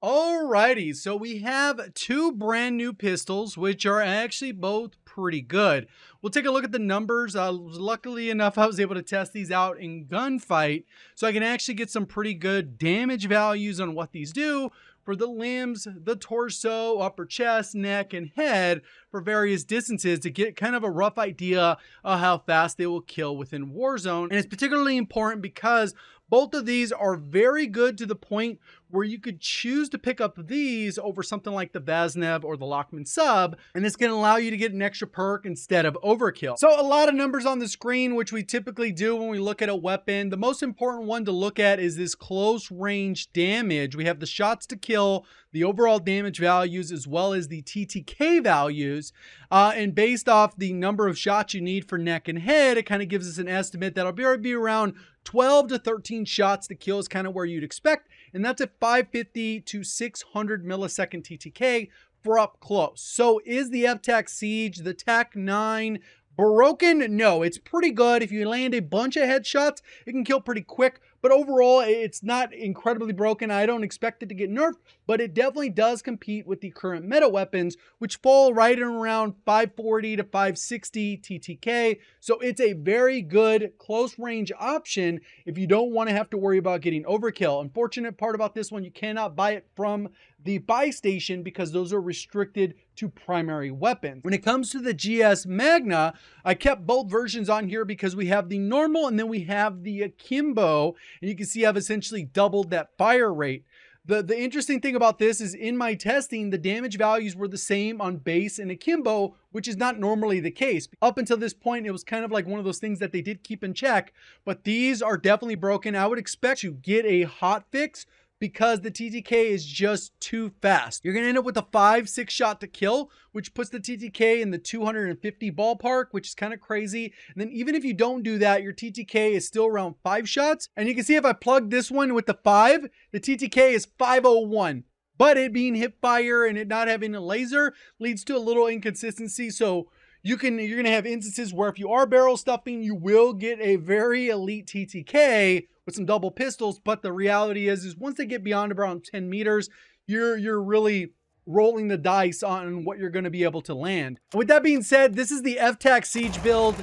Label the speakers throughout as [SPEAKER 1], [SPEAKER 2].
[SPEAKER 1] Alrighty, so we have two brand new pistols, which are actually both pretty good. We'll take a look at the numbers. Luckily enough, I was able to test these out in gunfight, so I can actually get some pretty good damage values on what these do for the limbs, the torso, upper chest, neck, and head for various distances to get kind of a rough idea of how fast they will kill within Warzone. And it's particularly important because both of these are very good to the point where you could choose to pick up these over something like the Vaznev or the Lockman sub, and it's going to allow you to get an extra perk instead of overkill. So a lot of numbers on the screen, which we typically do when we look at a weapon. The most important one to look at is this close range damage. We have the shots to kill, the overall damage values, as well as the TTK values. And based off the number of shots you need for neck and head, it kind of gives us an estimate that'll be around 12 to 13 shots to kill is kind of where you'd expect. And that's at 550 to 600 millisecond TTK for up close. So is the FTAC Siege, the TAC 9, broken? No, it's pretty good. If you land a bunch of headshots, it can kill pretty quick. But overall, it's not incredibly broken. I don't expect it to get nerfed, but it definitely does compete with the current meta weapons, which fall right around 540 to 560 TTK. So it's a very good close range option if you don't want to have to worry about getting overkill. Unfortunate part about this one, you cannot buy it from the buy station because those are restricted to primary weapons. When it comes to the GS Magna, I kept both versions on here because we have the normal and then we have the akimbo, and you can see I've essentially doubled that fire rate. The interesting thing about this is in my testing, the damage values were the same on base and akimbo, which is not normally the case. Up until this point, it was kind of like one of those things that they did keep in check, but these are definitely broken. I would expect to get a hot fix because the TTK is just too fast. You're gonna end up with a 5-6 shot to kill, which puts the TTK in the 250 ballpark, which is kind of crazy. And then even if you don't do that, your TTK is still around 5 shots. And you can see if I plug this one with the 5, the TTK is 501. But it being hip fire and it not having a laser leads to a little inconsistency. So you're gonna have instances where if you are barrel stuffing, you will get a very elite TTK with some double pistols, but the reality is once they get beyond around 10 meters, you're really rolling the dice on what you're going to be able to land. And with that being said, this is the FTAC Siege build.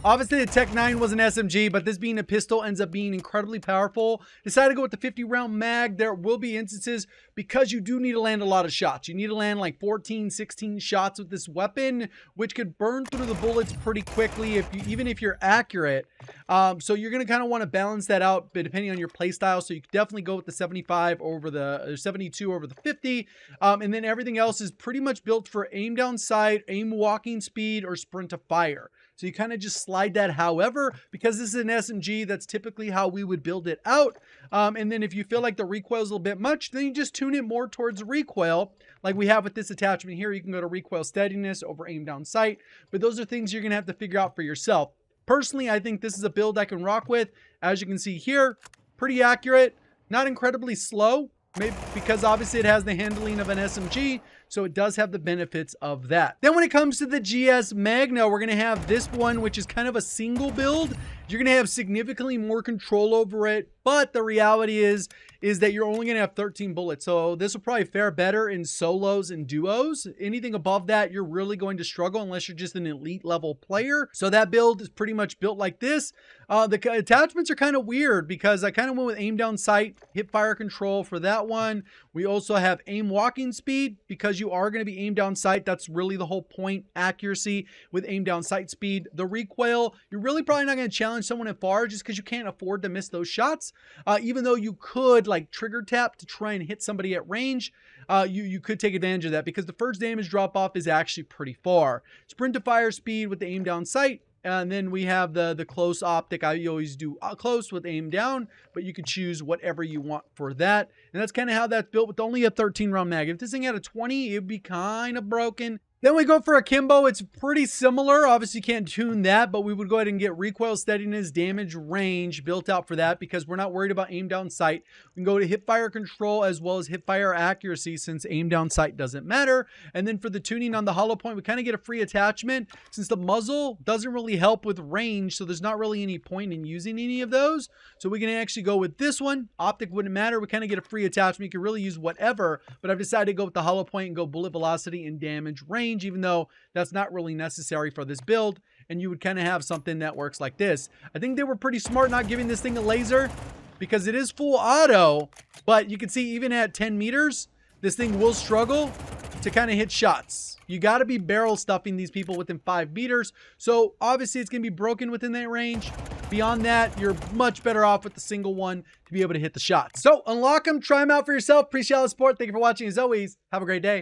[SPEAKER 1] Obviously, the Tech 9 was an SMG, but this being a pistol ends up being incredibly powerful. Decided to go with the 50-round mag. There will be instances because you do need to land a lot of shots. You need to land like 14, 16 shots with this weapon, which could burn through the bullets pretty quickly even if you're accurate. So you're going to kind of want to balance that out depending on your playstyle. So you could definitely go with the 75 over the 72 over the 50. And then everything else is pretty much built for aim down sight, aim walking speed, or sprint to fire. So you kind of just slide that. However, because this is an SMG, that's typically how we would build it out. And then if you feel like the recoil is a little bit much, then you just tune it more towards recoil. Like we have with this attachment here, you can go to recoil steadiness over aim down sight. But those are things you're going to have to figure out for yourself. Personally, I think this is a build I can rock with. As you can see here, pretty accurate, not incredibly slow. Maybe because obviously it has the handling of an SMG, so it does have the benefits of that. Then when it comes to the GS Magna, we're going to have this one, which is kind of a single build. You're going to have significantly more control over it, but the reality is that you're only going to have 13 bullets. So this will probably fare better in solos and duos. Anything above that, you're really going to struggle unless you're just an elite level player. So that build is pretty much built like this. The attachments are kind of weird because I kind of went with aim down sight, hip fire control for that one. We also have aim walking speed because you are going to be aim down sight. That's really the whole point, accuracy with aim down sight speed. The recoil, you're really probably not going to challenge someone at far just because you can't afford to miss those shots. Even though you could like trigger tap to try and hit somebody at range, you could take advantage of that because the first damage drop off is actually pretty far. Sprint to fire speed with the aim down sight. And then we have the close optic. I always do close with aim down, but you can choose whatever you want for that. And that's kind of how that's built with only a 13 round mag. If this thing had a 20, it'd be kind of broken. Then we go for akimbo. It's pretty similar. Obviously, you can't tune that, but we would go ahead and get recoil steadiness, damage, range built out for that because we're not worried about aim down sight. We can go to hip fire control as well as hip fire accuracy since aim down sight doesn't matter. And then for the tuning on the hollow point, we kind of get a free attachment since the muzzle doesn't really help with range, so there's not really any point in using any of those. So we can actually go with this one. Optic wouldn't matter. We kind of get a free attachment. You can really use whatever, but I've decided to go with the hollow point and go bullet velocity and damage range, even though that's not really necessary for this build, and you would kind of have something that works like this. I think they were pretty smart not giving this thing a laser because it is full auto, but you can see even at 10 meters, this thing will struggle to kind of hit shots. You got to be barrel stuffing these people within 5 meters, so obviously it's going to be broken within that range. Beyond that, you're much better off with the single one to be able to hit the shots. So unlock them, try them out for yourself. Appreciate all the support. Thank you for watching. As always, have a great day.